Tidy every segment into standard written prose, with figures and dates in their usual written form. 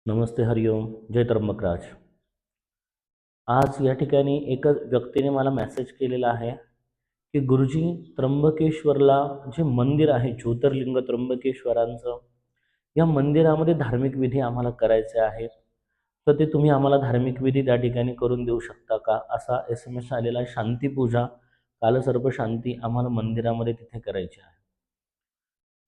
नमस्ते, हरिओम, जय त्र्यंबकराज. आज या ठिकाणी एका व्यक्तीने मला मेसेज केलेला आहे की गुरुजी, त्र्यंबकेश्वरला जे मंदिर आहे ज्योतिर्लिंग त्र्यंबकेश्वरांचं, या मंदिरामध्ये धार्मिक विधी आम्हाला करायचे आहेत. तर ते तुम्ही आम्हाला धार्मिक विधी त्या ठिकाणी करून देऊ शकता का, असा SMS आलेला आहे. शांतीपूजा, कालसर्प शांती आम्हाला मंदिरामध्ये तिथे करायची आहे.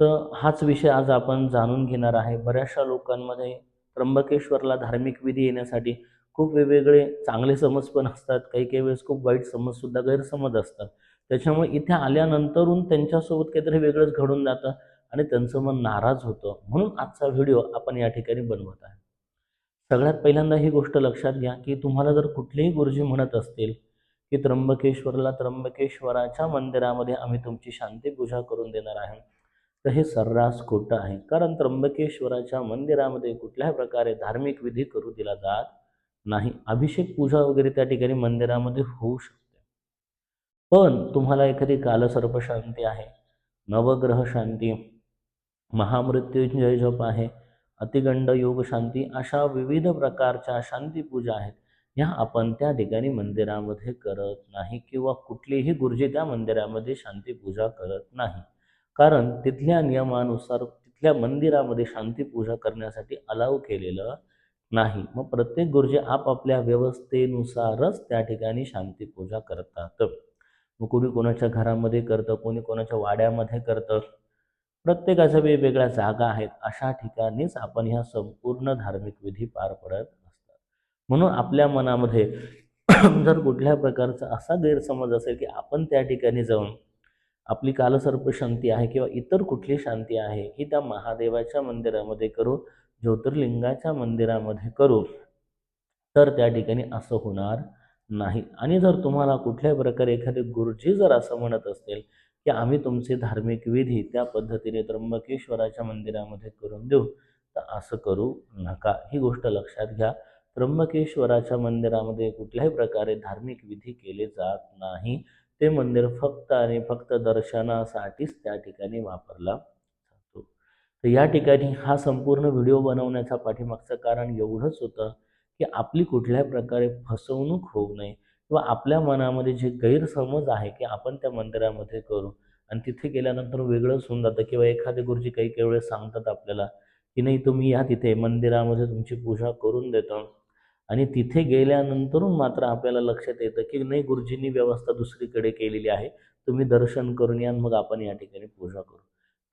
तर हाच विषय आज आपण जाणून घेणार आहे. बऱ्याचशा लोकांमध्ये त्र्यंबकेश्वरला धार्मिक विधी येण्यासाठी खूप वेगवेगळे चांगले समज पण असतात, काही काही वेळेस खूप वाईट समजसुद्धा, गैरसमज असतात. त्याच्यामुळे इथे आल्यानंतरून त्यांच्यासोबत काहीतरी वेगळंच घडून जातं आणि त्यांचं मन नाराज होतं. म्हणून आजचा व्हिडिओ आपण या ठिकाणी बनवत आहे. सगळ्यात पहिल्यांदा ही गोष्ट लक्षात घ्या की तुम्हाला जर कुठलेही गुरुजी म्हणत असतील की त्र्यंबकेश्वराच्या मंदिरामध्ये आम्ही तुमची शांती पूजा करून देणार आहे, तर हे सर्रास खोटं आहे. कारण त्र्यंबकेश्वराच्या मंदिरामध्ये कुठल्याही प्रकारे धार्मिक विधी करू दिला जात नाही. अभिषेक पूजा वगैरे त्या ठिकाणी मंदिरामध्ये होऊ शकते. पण तुम्हाला एखादी कालसर्प शांती आहे, नवग्रह शांती, महामृत्युंजय जप आहे, अतिगंड योग शांती, अशा विविध प्रकारच्या शांती पूजा आहेत, ह्या आपण त्या ठिकाणी मंदिरामध्ये करत नाही किंवा कुठलेही गुरुजी त्या मंदिरामध्ये शांती पूजा करत नाही. कारण तिथल्या नियमानुसार तिथल्या मंदिरामध्ये शांती पूजा करण्यासाठी अलाउ केलेलं नाही. मग प्रत्येक गुरुजी आपापल्या व्यवस्थेनुसारच त्या ठिकाणी शांती पूजा करतात. मग कोणी कोणाच्या घरामध्ये करतं, कोणी कोणाच्या वाड्यामध्ये करतं. प्रत्येकाच्या वेगवेगळ्या जागा आहेत. अशा ठिकाणीच आपण ह्या संपूर्ण धार्मिक विधी पार पडत असतात. म्हणून आपल्या मनामध्ये जर कुठल्या प्रकारचा असा गैरसमज असेल की आपण त्या ठिकाणी जाऊन आपली कालसर्प शांती आहे किंवा इतर कुठली शांती आहे ही त्या महादेवाच्या मंदिरामध्ये करू, ज्योतिर्लिंगाच्या मंदिरामध्ये करू, तर त्या ठिकाणी असं होणार नाही. आणि जर तुम्हाला कुठल्याही प्रकारे एखादे गुरुजी जर असं म्हणत असतील की आम्ही तुमचे धार्मिक विधी त्या पद्धतीने त्र्यंबकेश्वराच्या मंदिरामध्ये करून देऊ, तर असं करू नका. ही गोष्ट लक्षात घ्या. त्र्यंबकेश्वराच्या मंदिरामध्ये कुठल्याही प्रकारे धार्मिक विधी केले जात नाही. ते मंदिर फक्त आणि फक्त दर्शनासाठीच त्या ठिकाणी वापरला जातो. तर या ठिकाणी हा संपूर्ण व्हिडिओ बनवण्याच्या पाठीमागचं कारण एवढंच होतं की आपली कुठल्याही प्रकारे फसवणूक होऊ नये किंवा आपल्या मनामध्ये जे गैरसमज आहे की आपण त्या मंदिरामध्ये करू आणि तिथे गेल्यानंतर वेगळंच होऊन जातं. किंवा एखादे गुरुजी काही काही वेळेस सांगतात आपल्याला की नाही, तुम्ही या तिथे मंदिरामध्ये तुमची पूजा करून देतो आणि तिथे गेल्यानंतरून मात्र आपल्याला लक्षात येतं की नाही, गुरुजींनी व्यवस्था दुसरीकडे केलेली आहे, तुम्ही दर्शन करून या, मग आपण या ठिकाणी पूजा करू.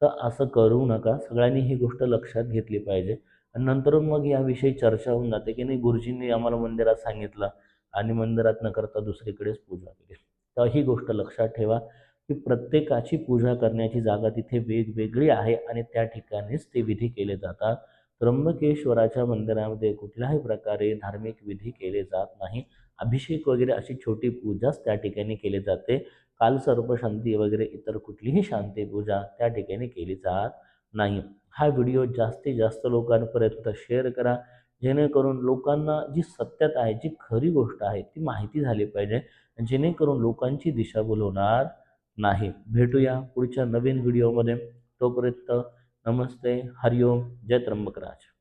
तर असं करू नका. सगळ्यांनी ही गोष्ट लक्षात घेतली पाहिजे. आणि नंतर मग याविषयी चर्चा होऊन जाते की नाही, गुरुजींनी आम्हाला मंदिरात सांगितलं आणि मंदिरात न करता दुसरीकडेच पूजा केली. तर ही गोष्ट लक्षात ठेवा की प्रत्येकाची पूजा करण्याची जागा तिथे वेगवेगळी आहे आणि त्या ठिकाणीच ते विधी केले जातात. त्र्यंबकेश्वराच्या मंदिरामध्ये कुठल्याही प्रकारे धार्मिक विधी केले जात नाही. अभिषेक वगैरे अशी छोटी पूजाच त्या ठिकाणी केली जाते. कालसर्पशांती वगैरे इतर कुठलीही शांती पूजा त्या ठिकाणी केली जात नाही. हा व्हिडिओ जास्तीत जास्त लोकांपर्यंत शेअर करा, जेणेकरून लोकांना जी सत्यता आहे, जी खरी गोष्ट आहे ती माहिती झाली पाहिजे, जेणेकरून लोकांची दिशाभूल होणार नाही. भेटूया पुढच्या नवीन व्हिडिओमध्ये. तोपर्यंत नमस्ते, हरिओम, जय त्र्यंबकराज.